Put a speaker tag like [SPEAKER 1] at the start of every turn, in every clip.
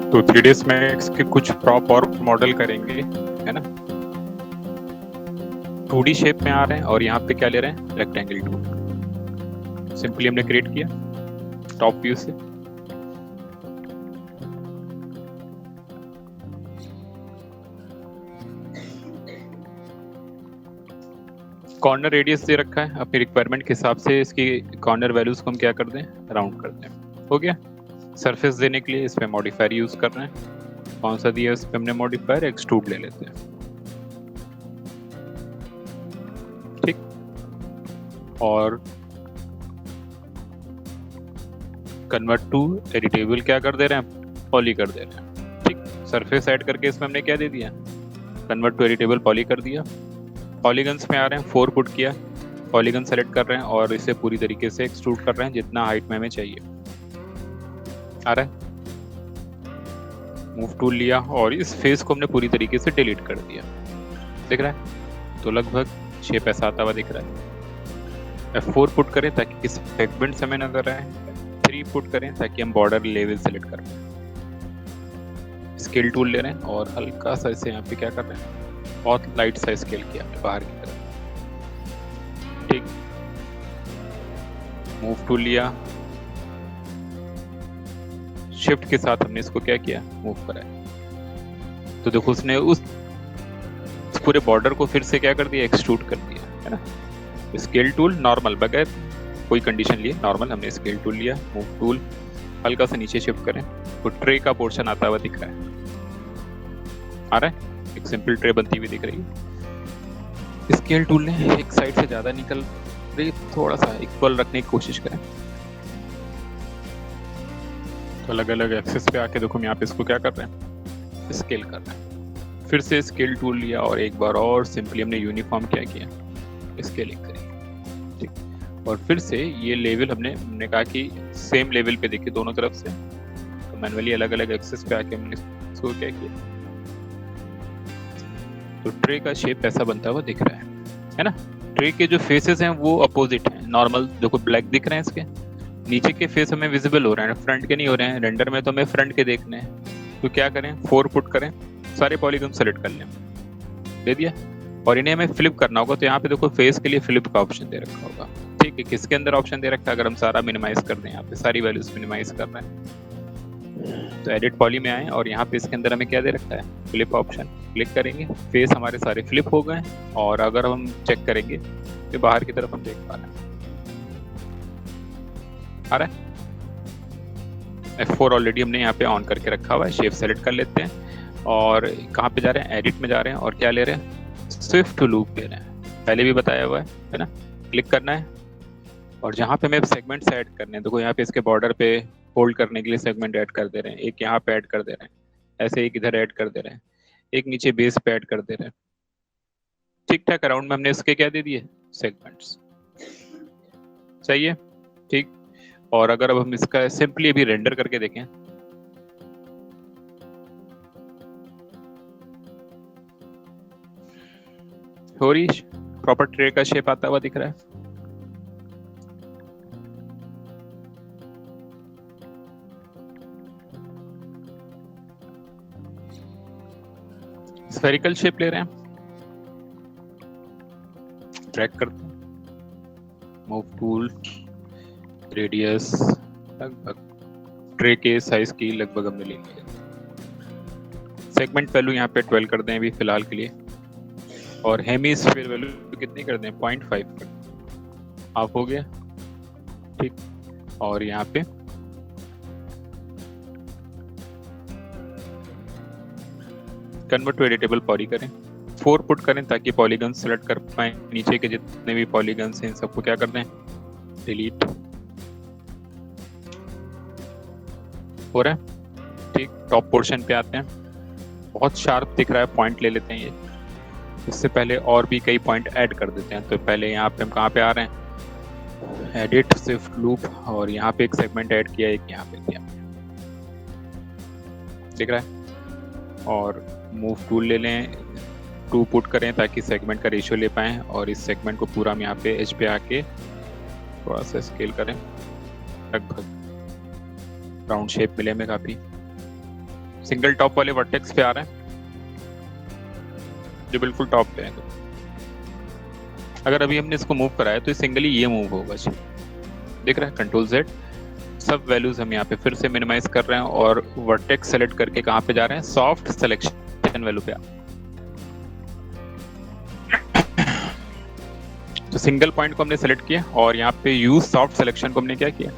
[SPEAKER 1] तो 3ds max के कुछ प्रॉप और मॉडल करेंगे, है ना। 2D शेप में आ रहे हैं और यहाँ पे क्या ले रहे हैं, रेक्टेंगल टूल। सिंपली हमने क्रिएट किया टॉप व्यू से। कॉर्नर रेडियस दे रखा है, अपनी रिक्वायरमेंट के हिसाब से इसकी कॉर्नर वैल्यूज को हम क्या कर दें, राउंड कर दें। हो गया। सरफेस देने के लिए इस पे मॉडिफायर यूज कर रहे हैं। कौन सा दिया इस पे हमने मॉडिफायर, एक्सट्रूड ले लेते हैं। ठीक, और कन्वर्ट टू एडिटेबल क्या कर दे रहे हैं, पॉली कर दे रहे हैं। ठीक, सरफेस ऐड करके इसमें हमने क्या दे दिया, कन्वर्ट टू एडिटेबल पॉली कर दिया। पॉलीगन्स में आ रहे हैं, 4 पुट किया, पॉलीगन सेलेक्ट कर रहे हैं और इसे पूरी तरीके से एक्सट्रूड कर रहे हैं जितना हाइट में हमें चाहिए। आ रहा है, मूव टूल लिया और इस फेस को हमने पूरी तरीके से डिलीट कर दिया। दिख रहा है, तो लगभग शेप ऐसा आता हुआ दिख रहा है। F4 पुट करें ताकि किस सेगमेंट से हमें नजर आए। 3 पुट करें ताकि हम बॉर्डर लेवल सेलेक्ट कर पाए। स्केल टूल ले रहे हैं और हल्का सा इसे यहाँ पे क्या कर रहे हैं, बहुत लाइट सा स्केल किया हमने बाहर की तरफ। ठीक, मूव टूल लिया, शिफ्ट के साथ हमने इसको क्या किया, मूव कराया। तो देखो उसने उस पूरे बॉर्डर को फिर से क्या कर दिया, एक्सट्रूड कर दिया, है ना। स्केल टूल नॉर्मल, बगैर कोई कंडीशन लिए नॉर्मल हमने स्केल टूल लिया। मूव टूल हल्का सा नीचे शिफ्ट करें तो ट्रे का पोर्शन आता हुआ दिख रहा है। आ रहा है, एक सिंपल ट्रे बनती हुई दिख रही है। स्केल टूल ने एक साइड से ज्यादा निकल रही, थोड़ा सा इक्वल रखने की कोशिश करें। तो अलग अलग एक्सेस पे आके देखो हम यहाँ पे इसको क्या कर रहे हैं, स्केल कर रहे हैं। फिर से स्केल टूल लिया और एक बार और सिंपली हमने यूनिफॉर्म क्या किया, स्केलिंग करी। ठीक, और फिर से ये लेवल हमने कहा कि सेम लेवल पे देखिए दोनों तरफ से, तो मैनुअली अलग अलग एक्सेस पे आके हमने इसको क्या किया। तो ट्रे का शेप ऐसा बनता हुआ दिख रहा है ना। ट्रे के जो फेसेस हैं वो अपोजिट हैं। नॉर्मल देखो ब्लैक दिख रहे हैं, इसके नीचे के फेस हमें विजिबल हो रहे हैं, फ्रंट के नहीं हो रहे हैं। रेंडर में तो हमें फ्रंट के देखने हैं, तो क्या करें, 4 पुट करें, सारे पॉलीगन सेलेक्ट कर लें, दे दिया। और इन्हें हमें फ्लिप करना होगा, तो यहाँ पे देखो फेस के लिए फ्लिप का ऑप्शन दे रखा होगा। ठीक है, किसके अंदर ऑप्शन दे रखा है, अगर हम सारा मिनिमाइज कर दें, यहाँ पे सारी वैल्यूज मिनिमाइज कर रहे हैं, तो एडिट पॉली में आए और यहाँ पे इसके अंदर हमें क्या दे रखा है, फ्लिप ऑप्शन। क्लिक करेंगे, फेस हमारे सारे फ्लिप हो गए। और अगर हम चेक करेंगे तो बाहर की तरफ हम देख पा रहे हैं, आ रहा है। F4 ऑलरेडी हमने यहाँ पे ऑन करके रखा हुआ है। शेप सेलेक्ट कर लेते हैं और कहाँ पे जा रहे हैं, एडिट में जा रहे हैं और क्या ले रहे हैं, स्विफ्ट लूप ले रहे हैं। पहले भी बताया हुआ है ना। क्लिक करना है और जहाँ पे हमें सेगमेंट्स ऐड करने हैं, देखो यहाँ पे इसके बॉर्डर पे होल्ड करने के लिए सेगमेंट ऐड कर दे रहे हैं। एक यहाँ पे ऐड कर दे रहे हैं, ऐसे एक इधर ऐड कर दे रहे हैं, एक नीचे बेस पे ऐड कर दे रहे हैं। ठीक ठाक अराउंड में हमने इसके क्या दे दिए, सेगमेंट्स। सही है, ठीक। और अगर अब हम इसका सिंपली अभी रेंडर करके देखें, हो रही प्रॉपर ट्रे का शेप आता हुआ दिख रहा है। स्फेरिकल शेप ले रहे हैं, ड्रैग करते हैं, मूव टूल, रेडियस लगभग ट्रे के साइज की लगभग हमने ले लिया। सेगमेंट वैल्यू यहाँ पे 12 कर दें अभी फिलहाल के लिए, और हेमिस्फीयर वैल्यू कितनी कर दें, 0.5 कर दें। आप हो गया, ठीक। और यहाँ पे कन्वर्ट टू एडिटेबल पॉली करें, 4 पुट करें ताकि पॉलीगन सेलेक्ट कर पाए। नीचे के जितने भी पॉलीगन्स हैं सबको क्या कर दें, डिलीट। हो रहा है, ठीक। टॉप पोर्शन पे आते हैं, बहुत शार्प दिख रहा है, पॉइंट ले लेते हैं ये। इससे पहले और भी कई पॉइंट ऐड कर देते हैं। तो पहले यहाँ पे हम कहाँ पे आ रहे हैं, एडिट स्विफ्ट लूप, और यहाँ पे एक सेगमेंट ऐड किया, एक यहाँ पे किया, दिख रहा है। और मूव टूल ले लें, 2 पुट करें ताकि सेगमेंट का रेशियो ले पाएं, और इस सेगमेंट को पूरा हम यहाँ पे एज पे आके थोड़ा सा स्केल करें, लगभग राउंड शेप मिले में काफी सिंगल टॉप वाले वर्टेक्स पे आ रहे हैं जो बिल्कुल टॉप पे है। अगर अभी हमने इसको मूव कराया तो सिंगली ये मूव होगा जी, दिख रहा है, कंट्रोल Z। सब वैल्यूज हम यहाँ पे फिर से मिनिमाइज कर रहे हैं और वर्टेक्स सेलेक्ट करके कहाँ पे जा रहे हैं, सॉफ्ट सिलेक्शन वैल्यू पे। तो सिंगल पॉइंट को हमने सेलेक्ट किया और यहाँ पे यूज सॉफ्ट सिलेक्शन को हमने क्या किया,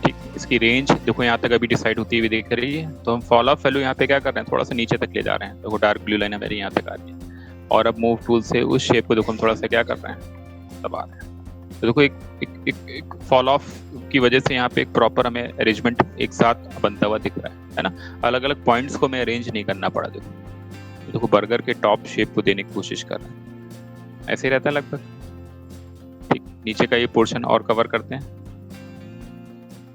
[SPEAKER 1] ठीक, इसकी रेंज देखो यहाँ तक अभी डिसाइड होती हुई दिख रही है। तो हम फॉलो अप वैल्यू यहाँ पे क्या कर रहे हैं, थोड़ा सा नीचे तक ले जा रहे हैं। देखो डार्क ब्लू लाइन हमारी यहाँ तक आ रही है और अब मूव टूल से उस शेप को देखो हम थोड़ा सा क्या कर रहे हैं, दबा रहे हैं। तो देखो एक फॉल ऑफ की वजह से यहाँ पे एक प्रॉपर हमें अरेंजमेंट एक साथ बनता हुआ दिख रहा है ना। अलग अलग पॉइंट्स को हमें अरेंज नहीं करना पड़ा। देखो बर्गर के टॉप शेप को देने की कोशिश कर रहे हैं, ऐसे ही रहता है लगभग। ठीक, नीचे का ये पोर्शन और कवर करते हैं।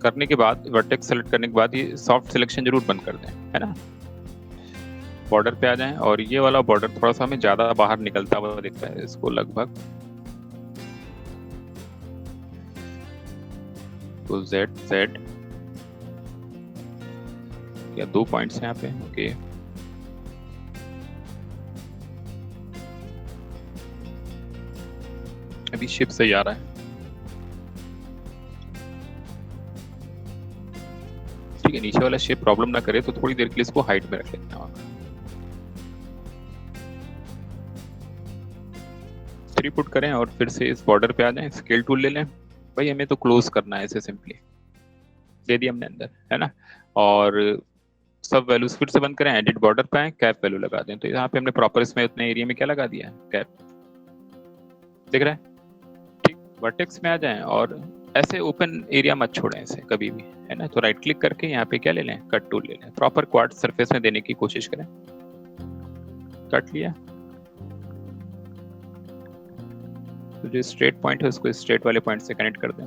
[SPEAKER 1] करने के बाद वर्टेक्स सेलेक्ट करने के बाद ये सॉफ्ट सिलेक्शन जरूर बंद कर दें, है ना। बॉर्डर पे आ जाएं और ये वाला बॉर्डर थोड़ा सा हमें ज्यादा बाहर निकलता हुआ दिखता है, इसको लगभग तो Z या 2 पॉइंट्स यहाँ पे, ओके। अभी शिप सही आ रहा है, ठीक है। नीचे वाला शेप प्रॉब्लम ना करे तो थोड़ी देर के लिए इसको हाइट में रख लेते हैं। 3 पुट करें और फिर से इस बॉर्डर पे आ जाएं, स्केल टूल ले लें। भाई हमें तो क्लोज करना है इसे, सिंपली दे दिया हमने अंदर, है ना। और सब वैल्यूज फिर से बंद करें, एडिट बॉर्डर पे आए, कैप वैल्यू लगा दें। तो यहाँ पे हमने प्रॉपर इसमें उतने एरिया में क्या लगा दिया है, कैप, दिख रहा है, ठीक। वर्टेक्स में आ जाएं और ऐसे ओपन एरिया मत छोड़ें इसे कभी भी, है ना। तो राइट क्लिक करके यहाँ पे क्या ले लें, कट टूल ले लें। प्रॉपर क्वाड सरफेस में देने की कोशिश करें। कट लिया तो जो स्ट्रेट पॉइंट है उसको स्ट्रेट वाले पॉइंट से कनेक्ट कर दें।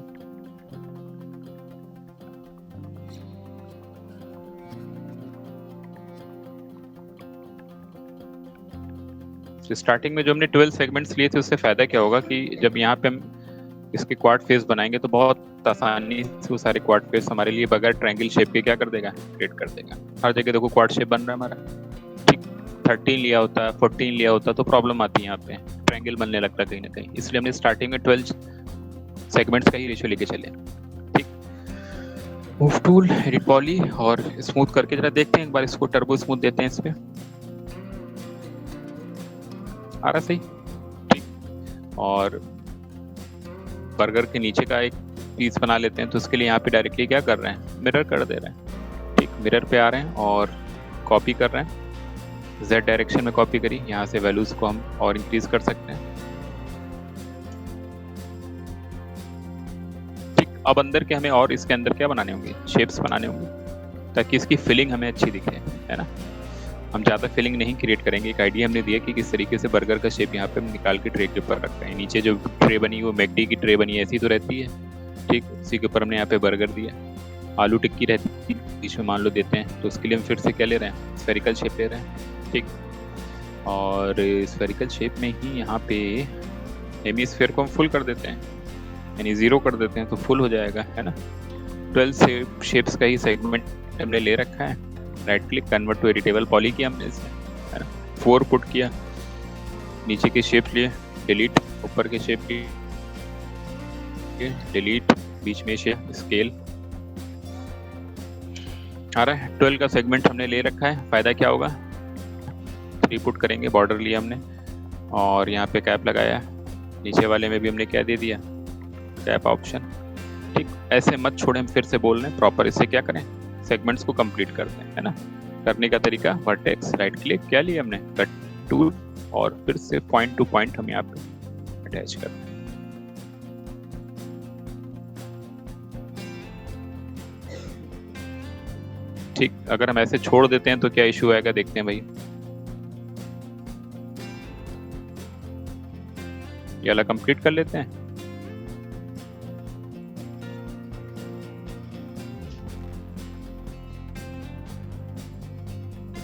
[SPEAKER 1] तो स्टार्टिंग में जो हमने 12 सेगमेंट्स लिए थे उससे फायदा क्या होगा कि जब यहाँ पे हम इसके क्वाड फेस बनाएंगे तो बहुत आसानी से वो सारे क्वाड फेस हमारे लिए बगैर ट्रायंगल शेप के क्या कर देगा, क्रिएट कर देगा। हर जगह देखो क्वाड शेप बन रहा है हमारा, ठीक। 13 लिया होता, 14 लिया होता तो प्रॉब्लम आती है, यहाँ पे ट्रायंगल बनने लगता कहीं ना कहीं। इसलिए हमने स्टार्टिंग में 12 सेगमेंट्स का ही रेशियो लेके चले, ठीक। मूव टूल, एडिट पॉली और स्मूथ करके जरा देखते हैं एक बार, इसको टर्बो स्मूथ देते हैं इस पे, आ रहा सही, ठीक। और बर्गर के नीचे का एक पीस बना लेते हैं। तो उसके लिए यहाँ पे डायरेक्टली क्या कर रहे हैं, मिरर कर दे रहे हैं, ठीक। मिरर पे आ रहे हैं और कॉपी कर रहे हैं, Z डायरेक्शन में कॉपी करी। यहाँ से वैल्यूज को हम और इंक्रीज कर सकते हैं, ठीक। अब अंदर के हमें और इसके अंदर क्या बनाने होंगे, शेप्स बनाने होंगे ताकि इसकी फिलिंग हमें अच्छी दिखे, है ना। हम ज़्यादा फिलिंग नहीं क्रिएट करेंगे। एक आइडिया हमने दिया कि किस तरीके से बर्गर का शेप यहाँ पे हम निकाल के ट्रे के ऊपर रखते हैं। नीचे जो ट्रे बनी वो मैकडी की ट्रे बनी है, ऐसी तो रहती है, ठीक। उसी के ऊपर हमने यहाँ पे बर्गर दिया, आलू टिक्की रहती है बीच में मान लो देते हैं। तो उसके लिए हम फिर से क्या ले रहे हैं, स्फेरिकल शेप ले रहे हैं, ठीक। और स्फेरिकल शेप में ही यहाँ पे हेमिस्फीयर को हम फुल कर देते हैं, यानी 0 कर देते हैं तो फुल हो जाएगा, है ना। 12 शेप्स का ही सेगमेंट हमने ले रखा है। Right click, convert to editable poly किया हमने इसे, है ना। 4 पुट किया, नीचे के शेप लिए, डिलीट, ऊपर के शेप लिए डिलीट, बीच में शेप, स्केल आ रहा है। 12 का सेगमेंट हमने ले रखा है। फायदा क्या होगा, 3 पुट करेंगे, बॉर्डर लिया हमने और यहाँ पे कैप लगाया। नीचे वाले में भी हमने क्या दे दिया, कैप ऑप्शन, ठीक। ऐसे मत छोड़े, हम फिर से बोल रहे हैं, प्रॉपर इसे क्या करें, सेगमेंट्स को कंप्लीट करते हैं, है ना। करने का तरीका, वर्टेक्स, राइट क्लिक, क्या लिया हमने, कट टूल और फिर से पॉइंट टू पॉइंट हम यहाँ पे अटैच करते हैं, ठीक। अगर हम ऐसे छोड़ देते हैं तो क्या इशू आएगा, देखते हैं भाई। ये वाला कंप्लीट कर लेते हैं,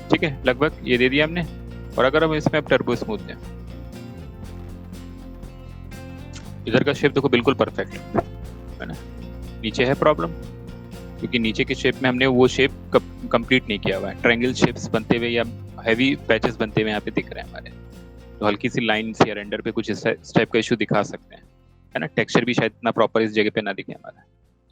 [SPEAKER 1] ठीक है। लगभग ये दे दिया हमने। और अगर हम इसमें अब टर्बो स्मूथ दें, इधर का शेप देखो बिल्कुल परफेक्ट है ना। नीचे है प्रॉब्लम, क्योंकि नीचे के शेप में हमने वो शेप कंप्लीट नहीं किया हुआ है। ट्रायंगल शेप्स बनते हुए या हैवी पैचेस बनते हुए यहाँ पे दिख रहे हैं हमारे, तो हल्की सी लाइंस या रेंडर पे कुछ इस टाइप का इशू दिखा सकते हैं, है ना। टेक्सचर भी शायद इतना प्रॉपर इस जगह पे ना दिखे हमारा।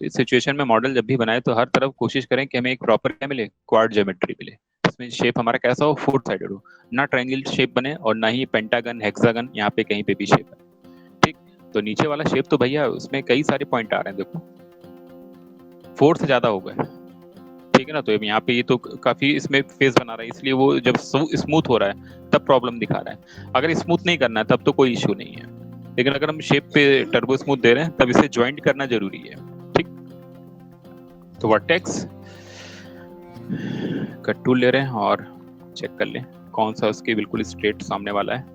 [SPEAKER 1] तो इस सिचुएशन में मॉडल जब भी बनाए तो हर तरफ कोशिश करें कि हमें एक प्रॉपर क्या मिले, क्वाड ज्योमेट्री मिले, इसमें शेप हमारा कैसा हो, 4 साइडेड हो, ना ट्रायंगल शेप बने और ना ही पेंटागन हेक्सागन यहाँ पे कहीं पे भी शेप है। ठीक, तो नीचे वाला शेप तो भैया उसमें कई सारे पॉइंट आ रहे हैं, देखो 4 से ज्यादा हो गए, ठीक है ना। तो यहाँ पे ये तो काफी इसमें फेस बना रहा है, इसलिए वो जब स्मूथ हो रहा है तब प्रॉब्लम दिखा रहा है। अगर स्मूथ नहीं करना है तब तो कोई इशू नहीं है, लेकिन अगर हम शेप पे टर्बो स्मूथ दे रहे हैं तब इसे ज्वाइंट करना जरूरी है। ठीक, तो वर्टेक्स का टूल ले रहे हैं और चेक कर लें कौन सा उसके बिल्कुल स्ट्रेट सामने वाला है।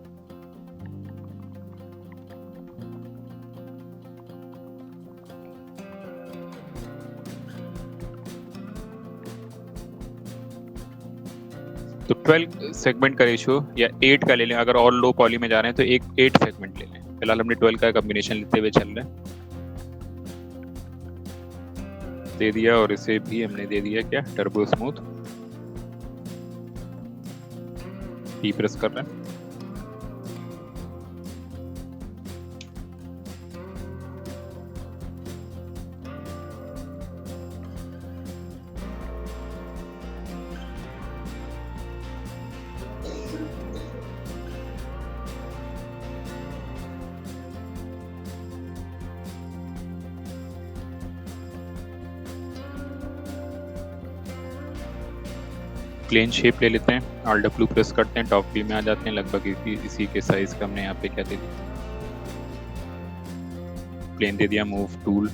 [SPEAKER 1] तो 12 सेगमेंट का रेशियो या 8 का ले लें, अगर और लो पॉली में जा रहे हैं तो 8 सेगमेंट ले लें। फिलहाल हमने 12 का कॉम्बिनेशन लेते हुए चल रहे हैं, दे दिया, और इसे भी हमने दे दिया क्या, टर्बो स्मूथ, टी प्रेस कर रहे हैं। प्लेन शेप ले लेते हैं, Alt W प्रेस करते हैं, टॉप व्यू में आ जाते हैं, लगभग इसी के साइज का हमने यहाँ पे क्या दे दिया, प्लेन दे दिया, मूव टूल,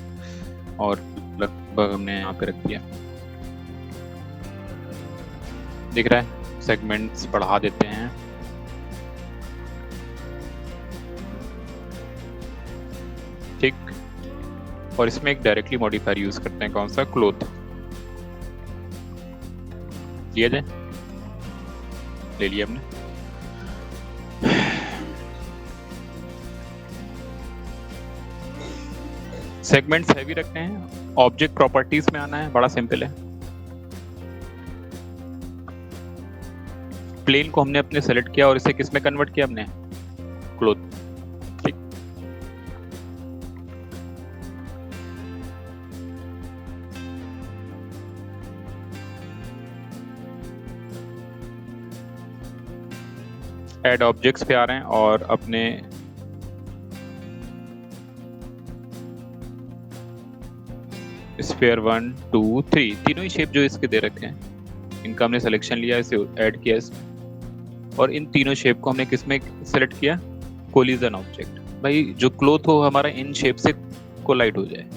[SPEAKER 1] और लगभग हमने यहाँ पे रख दिया। दिख रहा है, सेगमेंट्स बढ़ा देते हैं, ठीक। और इसमें एक डायरेक्टली मॉडिफायर यूज करते हैं, कौन सा, क्लोथ लिया जाए, ले लिया हमने। सेगमेंट्स हैवी रखने हैं, ऑब्जेक्ट प्रॉपर्टीज में आना है, बड़ा सिंपल है। प्लेन को हमने अपने सेलेक्ट किया और इसे किस में कन्वर्ट किया हमने, क्लोथ, ठीक। ऐड ऑब्जेक्ट्स पे आ रहे हैं और अपने स्फीयर 1 2 3 तीनों ही शेप जो इसके दे रखे हैं, इनका हमने सिलेक्शन लिया, इसे ऐड किया और इन तीनों शेप को हमने किस में सेलेक्ट किया, कोलिजन ऑब्जेक्ट। भाई जो क्लोथ हो हमारा इन शेप से कोलाइड हो जाए,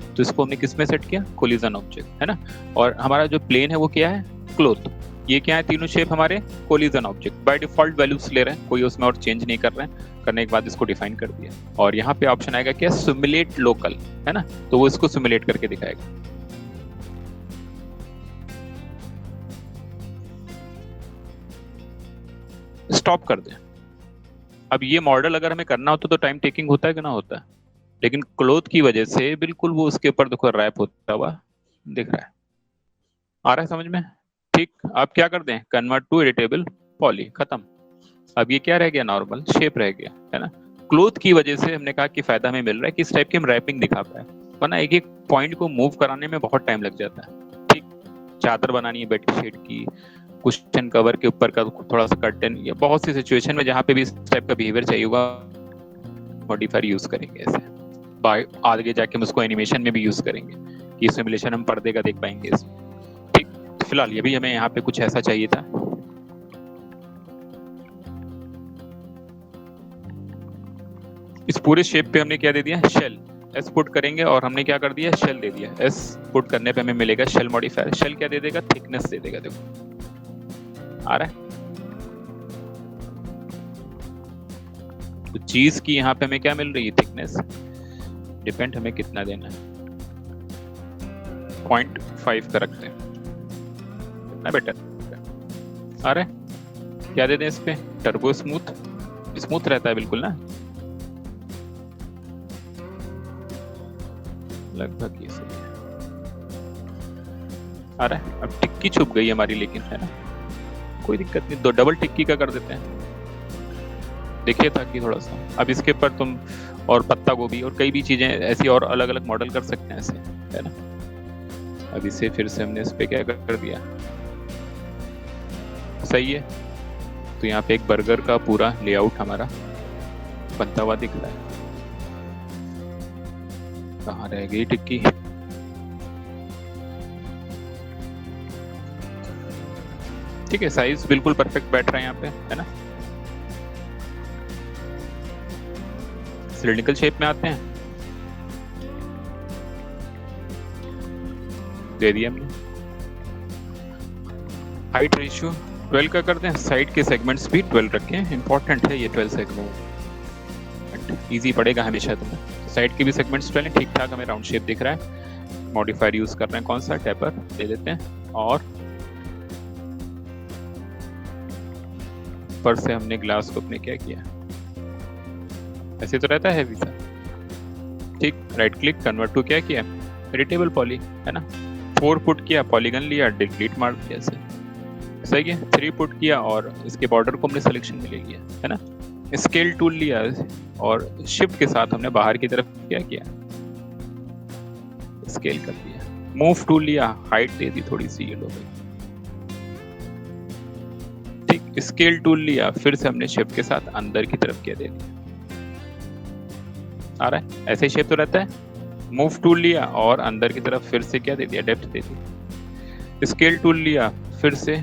[SPEAKER 1] तो इसको हमने किस में सेट किया, कोलिजन ऑब्जेक्ट, है ना। और हमारा जो प्लेन है वो क्या है, क्लोथ। ये क्या है, तीनों शेप हमारे collision object, by default values ले रहे हैं, कोई उसमें और चेंज नहीं कर रहे हैं। करने के बाद इसको डिफाइन कर दिया, और यहाँ पे ऑप्शन आएगा क्या, सिमुलेट लोकल, है ना, तो वो इसको सिमुलेट करके दिखाएगा। स्टॉप कर दें। अब ये मॉडल अगर हमें करना होता तो टाइम टेकिंग होता है कि ना होता है, लेकिन क्लोथ की वजह से बिल्कुल वो उसके ऊपर देखो रैप होता हुआ दिख रहा है। आ रहा है समझ में, ठीक। आप क्या कर दें, कन्वर्ट टू एडिटेबल पॉली, खत्म। अब ये क्या रह गया, नॉर्मल शेप रह गया, है ना। क्लोथ की वजह से हमने कहा कि फायदा हमें मिल रहा है कि इस टाइप की हम रैपिंग दिखा पाए, वरना एक एक पॉइंट को मूव कराने में बहुत टाइम लग जाता है, ठीक। चादर बनानी है बेडशीट की, कुशन कवर के ऊपर का थोड़ा सा कर्टन, या बहुत सी सिचुएशन में जहाँ पे भी इस टाइप का बिहेवियर चाहिए होगा, मॉडिफायर यूज करेंगे ऐसे। आगे जाके हम उसको एनिमेशन में भी यूज करेंगे कि सिमुलेशन हम पर्दे का देख पाएंगे इसमें, ठीक। फिलहाल ये भी हमें यहाँ पे कुछ ऐसा चाहिए था। इस पूरे शेप पे हमने क्या दे दिया, शेल, एस पुट करेंगे और हमने क्या कर दिया, शेल दे दिया। एस पुट करने पे हमें मिलेगा शेल मॉडिफायर। शेल क्या दे देगा, थिकनेस दे देगा, देखो आ रहा है। तो चीज की यहाँ पे हमें क्या मिल रही है, थिकनेस, डिपेंड हमें कितना देना है, 0.5 का रखते हैं, कितना बेटर आ रहा है। क्या दे दें इस पे, टर्बो स्मूथ, स्मूथ रहता है बिल्कुल ना, लगभग ये सही है। आ रहा है। अब टिक्की छुप गई हमारी, लेकिन है ना, कोई दिक्कत नहीं, 2 डबल टिक्की का कर देते हैं, देखिए ताकि थोड़ा सा। अब इसके ऊपर तुम और पत्ता गोभी और कई भी चीजें ऐसी और अलग अलग मॉडल कर सकते हैं ऐसे, है ना। अब इसे फिर से हमने इस पे क्या कर दिया, सही है। तो यहाँ पे एक बर्गर का पूरा लेआउट हमारा बनता हुआ दिख रहा है। कहाँ रह गई टिक्की, ठीक है, साइज बिल्कुल परफेक्ट बैठ रहा है यहाँ पे, है ना। सिलिंड्रिकल शेप में आते हैं, दे दिया हमने। हाइट रेशियो 12 का करते हैं, साइड के सेगमेंट्स भी 12 रखें, इंपॉर्टेंट है ये 12 सेगमेंट, इजी पड़ेगा हमेशा तुम्हें। साइड के भी सेगमेंट्स 12 हैं, ठीक ठाक हमें राउंड शेप दिख रहा है। मॉडिफायर यूज कर रहे हैं, कौन सा, टेपर दे देते हैं। और ऊपर से हमने ग्लास को अपने क्या किया, ऐसे तो रहता है वीसा, ठीक। राइट क्लिक, कन्वर्ट टू क्या किया, एडिटेबल पॉली, है ना। 4 पुट किया, पॉलीगन लिया, डिलीट मार दिया ऐसे, सही है। 3 पुट किया और इसके बॉर्डर को हमने सिलेक्शन में ले लिया, है ना। स्केल टूल लिया और शिफ्ट के साथ हमने बाहर की तरफ क्या किया, स्केल कर दिया। मूव टूल लिया, हाइट दे दी थोड़ी सी, ये लो भाई, ठीक। स्केल टूल लिया, फिर से हमने शिफ्ट के साथ अंदर की तरफ क्या दे दिया, आ रहा है, ऐसे शेप तो रहता है। मूव टूल लिया और अंदर की तरफ फिर से क्या दे दिया, डेप्थ दे दी। स्केल टूल लिया, फिर से,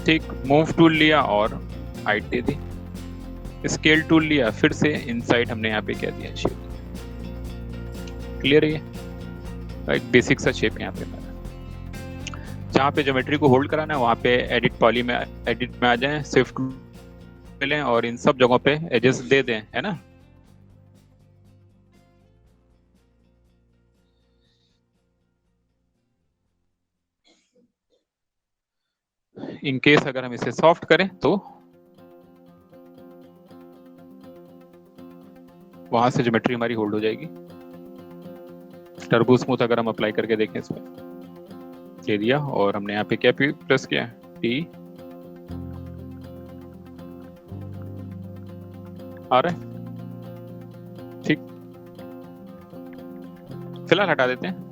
[SPEAKER 1] ठीक। मूव टूल लिया और हाइट दे दी। स्केल टूल लिया, फिर से इनसाइड हमने यहाँ पे क्या दिया, शेप। क्लियर है ये, एक बेसिक सा शेप यहाँ पे हमारा। जहाँ पे ज्योमेट्री को होल्ड कराना है वहाँ पे एडिट पॉली में, एडिट में आ जाएं, शिफ्ट मिलें और इन सब जगहों पे एजेस दे दें, है ना। इन केस अगर हम इसे सॉफ्ट करें तो वहां से ज्योमेट्री हमारी होल्ड हो जाएगी। टर्बो स्मूथ अगर हम अप्लाई करके देखें, इसमें दे दिया और हमने यहाँ पे क्या प्रेस किया, टी, आ रहा है, ठीक। फिलहाल हटा देते हैं,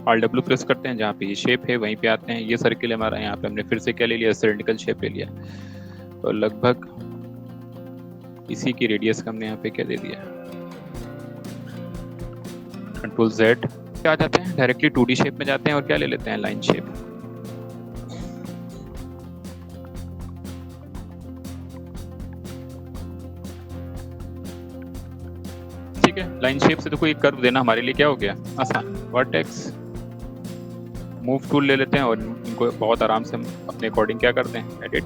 [SPEAKER 1] Alt W प्रेस करते हैं, जहाँ पे ये शेप है वहीं पे आते हैं। ये सर्किल हमारा, यहाँ पे हमने फिर से क्या ले लिया, सिलिंड्रिकल शेप ले लिया, और लगभग इसी की रेडियस का हमने यहाँ पे क्या दे दिया, Ctrl Z, क्या जाते हैं डायरेक्टली 2D शेप में जाते हैं और क्या ले लेते हैं, लाइन शेप। ठीक है, लाइन शेप से तो कोई कर्व देना हमारे लिए क्या हो गया, आसान। वर्टेक्स, मूव टूल ले लेते हैं और इनको बहुत आराम से हम अपने अकॉर्डिंग क्या करते हैं, एडिट।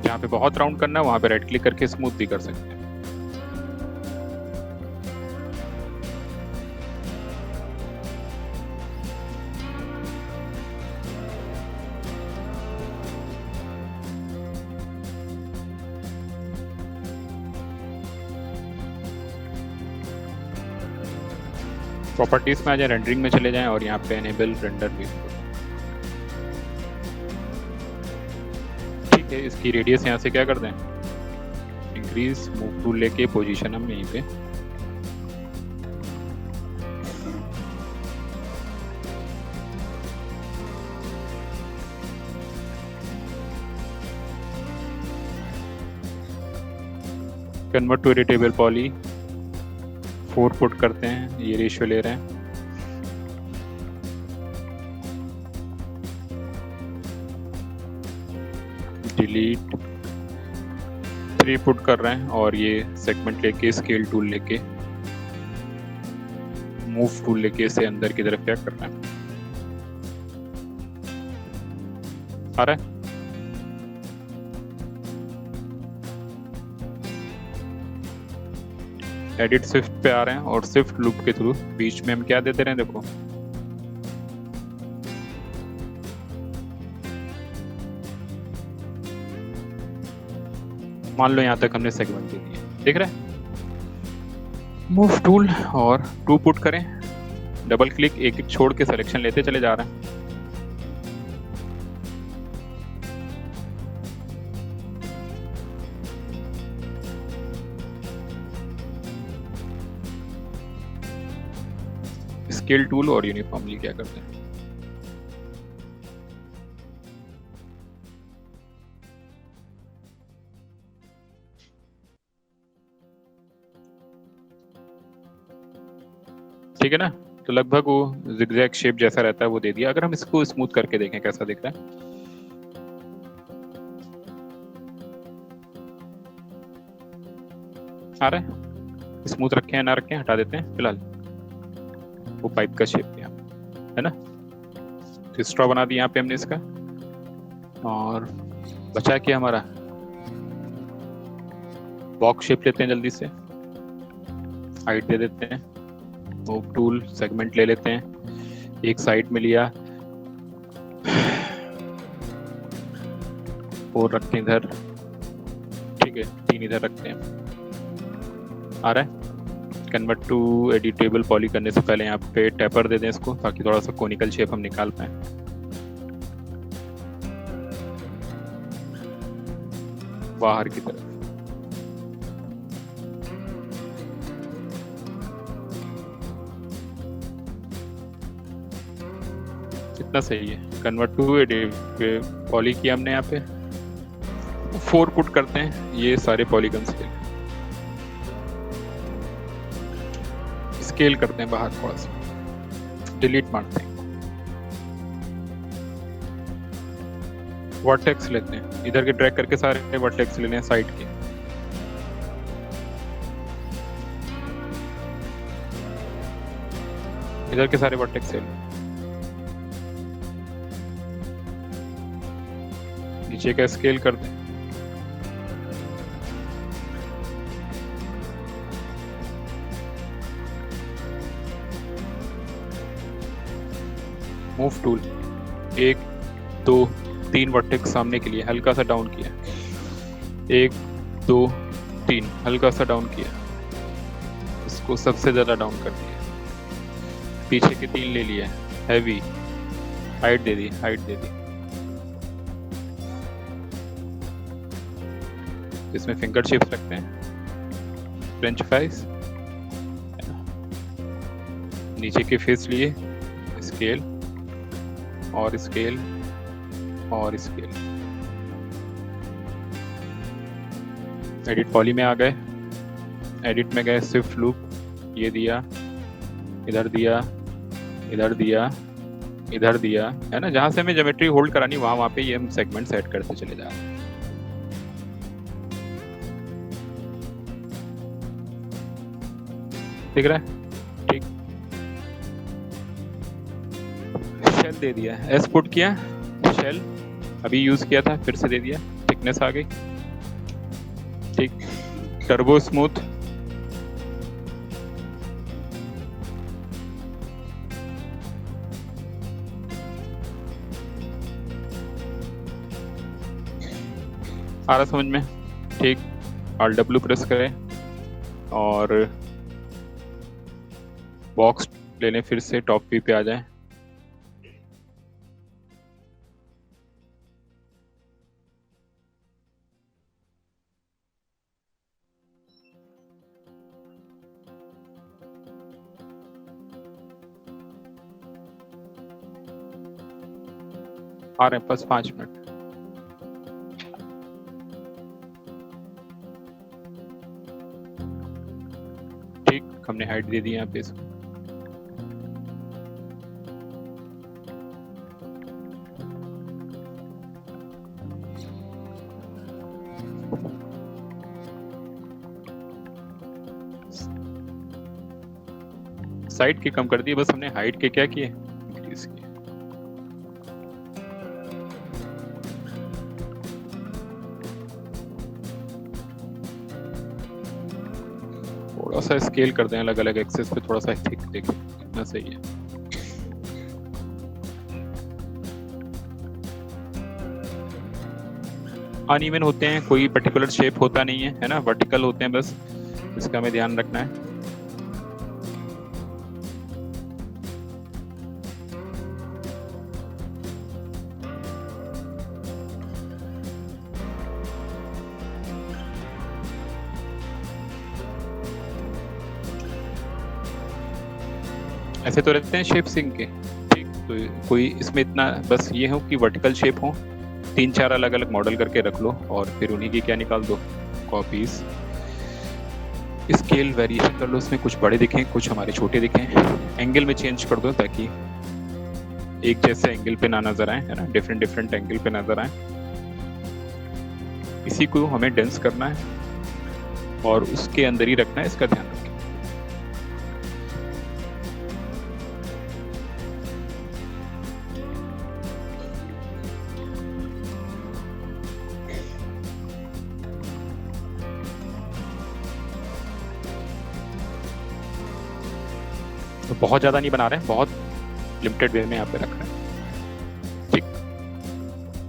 [SPEAKER 1] जहाँ पे बहुत राउंड करना है वहां पे राइट क्लिक करके स्मूथ भी कर सकते हैं। प्रॉपर्टीज में आ जाए, रेंडरिंग में चले जाएं और यहाँ पे एनेबल रेंडर व्यू, ठीक है। इसकी रेडियस यहाँ से क्या कर दें, इंक्रीज, मूव टूल लेके पोजीशन हम यहीं पे, convert to editable poly, 4 put करते हैं, ये रेशियो ले रहे हैं, डिलीट, 3 पुट कर रहे हैं और ये सेगमेंट लेके, स्केल टूल लेके, मूव टूल लेके इसे अंदर की तरफ क्या कर रहे हैं, आ रहा है। एडिट स्विफ्ट पे आ रहे हैं और स्विफ्ट लूप के थ्रू बीच में हम क्या देते रहे, देखो मान लो यहाँ तक हमने सेगमेंट दे दिए, देख रहे हैं। मूव टूल और टू पुट करें, डबल क्लिक, एक एक छोड़ के सिलेक्शन लेते चले जा रहे हैं। स्केल टूल और यूनिफॉर्मली क्या करते हैं, ठीक है ना। तो लगभग वो जिगजैग शेप जैसा रहता है वो दे दिया। अगर हम इसको स्मूथ करके देखें कैसा दिख रहा है, आ रहा है। स्मूथ रखें या ना रखें हटा देते हैं फिलहाल, वो पाइप का शेप यहाँ है ना। तो स्ट्रॉ बना दिया यहाँ पे हमने इसका, और बचा क्या हमारा, बॉक्स शेप लेते हैं जल्दी से, हाइट दे देते हैं, मूव टूल सेगमेंट ले लेते हैं, एक साइड में लिया, और रखते हैं इधर, ठीक है, 3 इधर रखते हैं। आ रहा है। कन्वर्ट टू एडिटेबल पॉली करने से पहले यहाँ पे टैपर दे दें इसको, ताकि थोड़ा सा कोनिकल शेप हम निकाल पाए। बाहर की तरफ कितना सही है। कन्वर्ट टू एडिटेबल पॉली किया हमने, यहाँ पे 4 पुट करते हैं ये सारे पॉलीगन्स के, स्केल करते हैं बाहर थोड़ा सा, डिलीट मारते हैं, वर्टेक्स लेते हैं, इधर के ड्रैग करके सारे वर्टेक्स लेने हैं साइड के, इधर के सारे वर्टेक्स ले लें, नीचे का स्केल कर दें, मूव टूल 1 2 3 वर्टेक्स सामने के लिए हल्का सा डाउन किया, 1 2 3 हल्का सा डाउन किया, इसको सबसे ज्यादा डाउन कर दिया, पीछे के 3 ले लिया, हैवी, हाइट दे दी, हाइट दे दी, इसमें फिंगर शेप्स रखते हैं, फ्रेंच फ्राइज, नीचे के फेस लिए, स्केल और स्केल और स्केल, एडिट पॉली में आ गए, एडिट में गए, स्विफ्ट लूप, ये दिया, इधर दिया, इधर दिया, इधर दिया, है ना। जहां से हमें ज्योमेट्री होल्ड करानी वहां पे ये हम सेगमेंट सेट करते चले जा रहे हैं। दिख रहा है, ठीक। शेल दे दिया, एस पुट किया, शेल अभी यूज किया था, फिर से दे दिया, थिकनेस आ गई, ठीक। टर्बो स्मूथ, आ रहा समझ में, ठीक। Alt W प्रेस करें और बॉक्स लेने, फिर से टॉप व्यू पे आ जाए, आ रहे हैं बस 5 मिनट। ठीक, हमने हाइट दे दी यहाँ पे इसको, साइड के कम कर दिए, बस हमने हाइट के क्या किए, इंक्रीज किए। थोड़ा सा स्केल कर दें अलग अलग एक्सेस पे, थोड़ा सा ठीक देखिए कितना सही है। अनइवन होते हैं, कोई पर्टिकुलर शेप होता नहीं है ना, वर्टिकल होते हैं बस, इसका हमें ध्यान रखना है। ऐसे तो रहते हैं शेप सिंक के, ठीक, तो कोई इसमें इतना बस ये हो कि वर्टिकल शेप हो, 3-4 अलग अलग मॉडल करके रख लो और फिर उन्हीं की क्या निकाल दो, कॉपीज। स्केल वेरिएशन कर लो, इसमें कुछ बड़े दिखें कुछ हमारे छोटे दिखें, एंगल में चेंज कर दो ताकि एक जैसे एंगल पे ना नजर आए, है ना, डिफरेंट डिफरेंट एंगल पे नजर आए। इसी को हमें डेंस करना है और उसके अंदर ही रखना है, इसका ध्यान रखें। तो बहुत ज़्यादा नहीं बना रहे हैं, बहुत लिमिटेड वे में यहाँ पे रख रहे हैं, ठीक।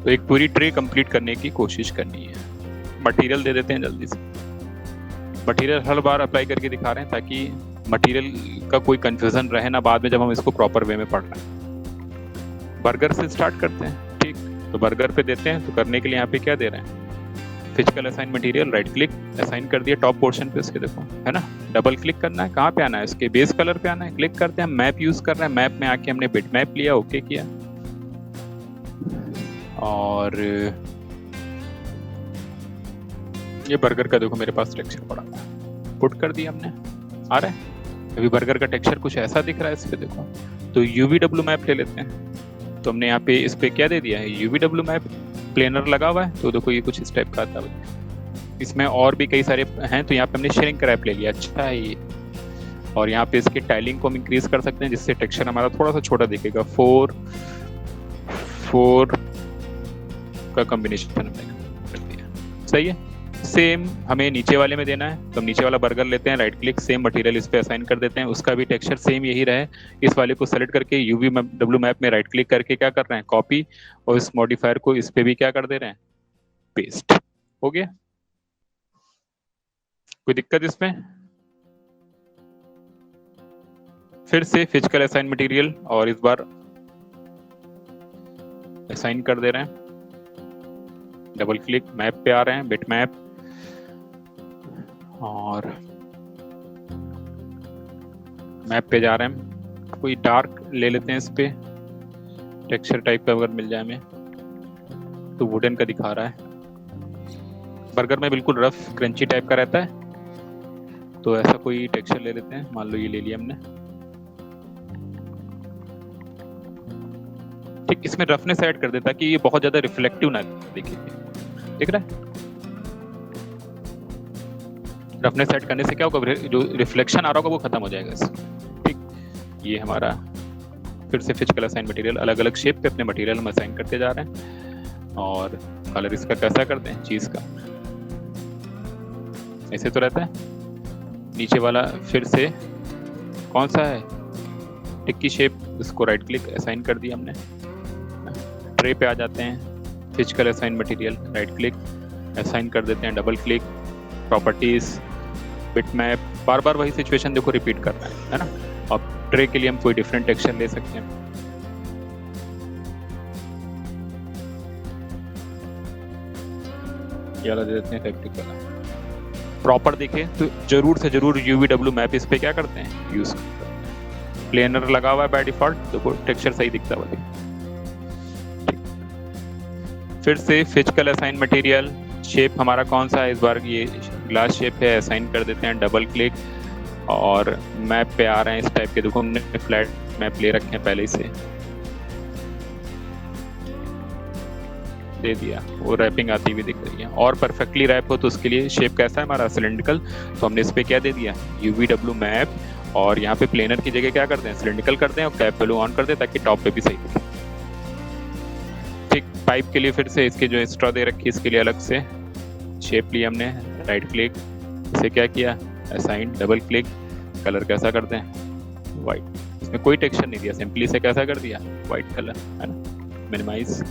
[SPEAKER 1] तो एक पूरी ट्रे कंप्लीट करने की कोशिश करनी है। मटेरियल दे देते हैं जल्दी से। मटेरियल हर बार अप्लाई करके दिखा रहे हैं ताकि मटेरियल का कोई कंफ्यूजन रहे ना बाद में जब हम इसको प्रॉपर वे में पढ़ रहे हैं। बर्गर से स्टार्ट करते हैं, ठीक। तो बर्गर पे देते हैं, तो करने के लिए यहाँ पे क्या दे रहे हैं, physical assign material, right click, assign कर दिया टॉप पोर्शन पे इसके, देखो है ना, डबल क्लिक करना है, कहाँ पे आना है, इसके बेस कलर पे आना है, क्लिक करते हैं, मैप यूज कर रहे हैं, मैप में आके हमने बिट मैप लिया, ओके किया, और ये बर्गर का देखो मेरे पास टेक्सचर पड़ा था, पुट कर दिया हमने, आ रहा है अभी बर्गर का टेक्सचर कुछ ऐसा दिख रहा है इस पे, देखो। तो UVW मैप ले लेते हैं, तो हमने यहाँ पे इस पे क्या दे दिया है, UVW मैप, प्लेनर लगा हुआ है, तो देखो ये कुछ इस टाइप का आता है। इसमें और भी कई सारे हैं, तो यहाँ पे हमने श्रिंक रैप ले लिया, अच्छा है ये। और यहाँ पे इसकी टाइलिंग को हम इंक्रीज कर सकते हैं जिससे टेक्सचर हमारा थोड़ा सा छोटा दिखेगा, 4 का कॉम्बिनेशन हमने कर दिया, सही है। सेम हमें नीचे वाले में देना है, तो हम नीचे वाला बर्गर लेते हैं, राइट क्लिक, सेम मटेरियल इस पे असाइन कर देते हैं, उसका भी टेक्सचर सेम यही रहे। इस वाले को सेलेक्ट करके UVW मैप में राइट क्लिक करके क्या कर रहे हैं, कॉपी, और इस मॉडिफायर को इस पे भी क्या कर दे रहे हैं, पेस्ट, हो गया। कोई दिक्कत इसमें? फिर से फिजिकल असाइन मटेरियल और इस बार असाइन कर दे रहे हैं, डबल क्लिक, मैप पे आ रहे हैं, बिट मैप, और मैप पे जा रहे हैं, कोई डार्क ले लेते हैं इस पे, टेक्सचर टाइप का अगर मिल जाए हमें, तो वुडन का दिखा रहा है, बर्गर में बिल्कुल रफ क्रंची टाइप का रहता है, तो ऐसा कोई टेक्सचर ले लेते हैं, मान लो ये ले लिया हमने, ठीक। इसमें रफनेस ऐड कर देता कि ये बहुत ज्यादा रिफ्लेक्टिव ना दिखे, दिख रहा है, रफनेस ऐड करने से क्या होगा, जो रिफ्लेक्शन आ रहा होगा वो खत्म हो जाएगा इससे, ठीक। ये हमारा फिर से फिजिकल असाइन मटेरियल, अलग अलग शेप पे अपने मटेरियल हम असाइन करते जा रहे हैं, और कलर इसका कैसा करते हैं, चीज का ऐसे तो रहता है। नीचे वाला फिर से कौन सा है, टिक्की शेप, इसको राइट क्लिक असाइन कर दिया हमने, ट्रे पे आ जाते हैं, physical assign material, right click assign कर देते हैं, double click, properties, bit map, बार बार वही सिचुएशन देखो रिपीट कर रहा है ना। अब ट्रे के लिए हम कोई डिफरेंट टेक्सचर ले सकते हैं, ये वाला दे देते हैं, इफेक्टिव वाला, प्रॉपर दिखे तो जरूर से जरूर UVW मैप इस पे क्या करते हैं, यूज करते हैं। प्लेनर लगा हुआ है बाय डिफॉल्ट, देखो टेक्सचर सही दिखता है, फिर से फिजिकल असाइन मटेरियल, शेप हमारा कौन सा है, इस बार ये ग्लास शेप है, असाइन कर देते हैं, डबल क्लिक, और मैप पे आ रहे हैं इस टाइप के, देखो हमने फ्लैट मैप ले रखे हैं पहले ही से, दे दिया, वो रैपिंग आती हुई दिख रही है। और परफेक्टली रैप हो तो उसके लिए शेप कैसा है हमारा, सिलिंड्रिकल, तो हमने इस पे क्या दे दिया, UVW मैप, और यहाँ पे प्लेनर की जगह क्या करते हैं, सिलिंड्रिकल करते हैं, और कैप वैल्यू ऑन कर दें ताकि टॉप पे भी सही दिखे, ठीक। पाइप के लिए फिर से इसके जो स्ट्रॉ दे रखी है इसके लिए अलग से शेप लिया हमने, राइट क्लिक, इसे क्या किया, असाइन, डबल क्लिक, कलर कैसा करते हैं वाइट, इसमें कोई टेक्सचर नहीं दिया, सिंपली से कैसा कर दिया वाइट कलर, है ना। मिनिमाइज,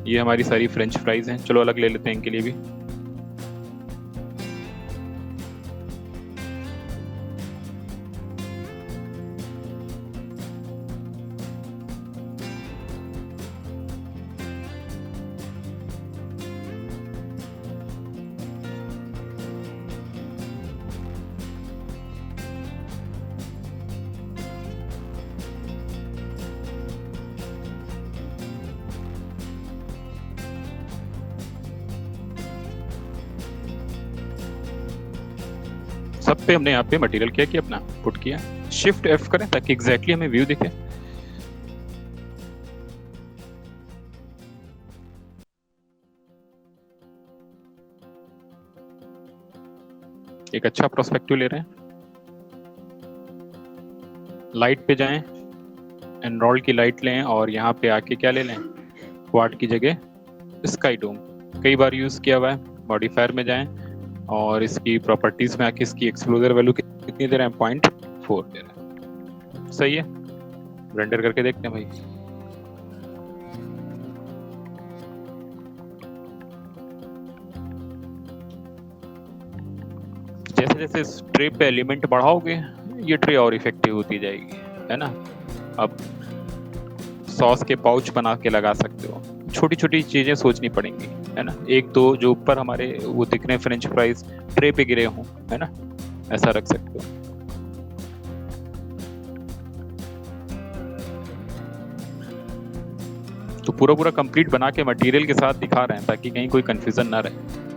[SPEAKER 1] ये हमारी सारी फ्रेंच फ्राइज हैं, चलो अलग ले लेते हैं इनके लिए भी। सब पे हमने यहाँ पे मटेरियल क्या किया, अपना पुट किया। शिफ्ट F करें ताकि एग्जैक्टली हमें व्यू दिखे। एक अच्छा प्रोस्पेक्टिव ले रहे हैं, लाइट पे जाएं, एनरोल्ड की लाइट लें और यहाँ पे आके क्या ले लें, क्वाड की जगह स्काई डोम, कई बार यूज किया हुआ है। मॉडिफायर में जाएं और इसकी प्रॉपर्टीज में आके इसकी एक्सपोजर वैल्यू कितनी दे रहे हैं, 0.4 दे रहे हैं, सही है। रेंडर करके देखते हैं भाई। जैसे जैसे इस ट्रे पे एलिमेंट बढ़ाओगे ये ट्रे और इफेक्टिव होती जाएगी, है ना। अब सॉस के पाउच बना के लगा सकते हो, छोटी छोटी चीजें सोचनी पड़ेंगी, है ना। एक तो जो ऊपर हमारे वो दिख रहे हैं फ्रेंच फ्राइज ट्रे पे गिरे हों, है ना, ऐसा रख सकते हो। तो पूरा पूरा कंप्लीट बना के मटेरियल के साथ दिखा रहे हैं ताकि कहीं कोई कंफ्यूजन ना रहे।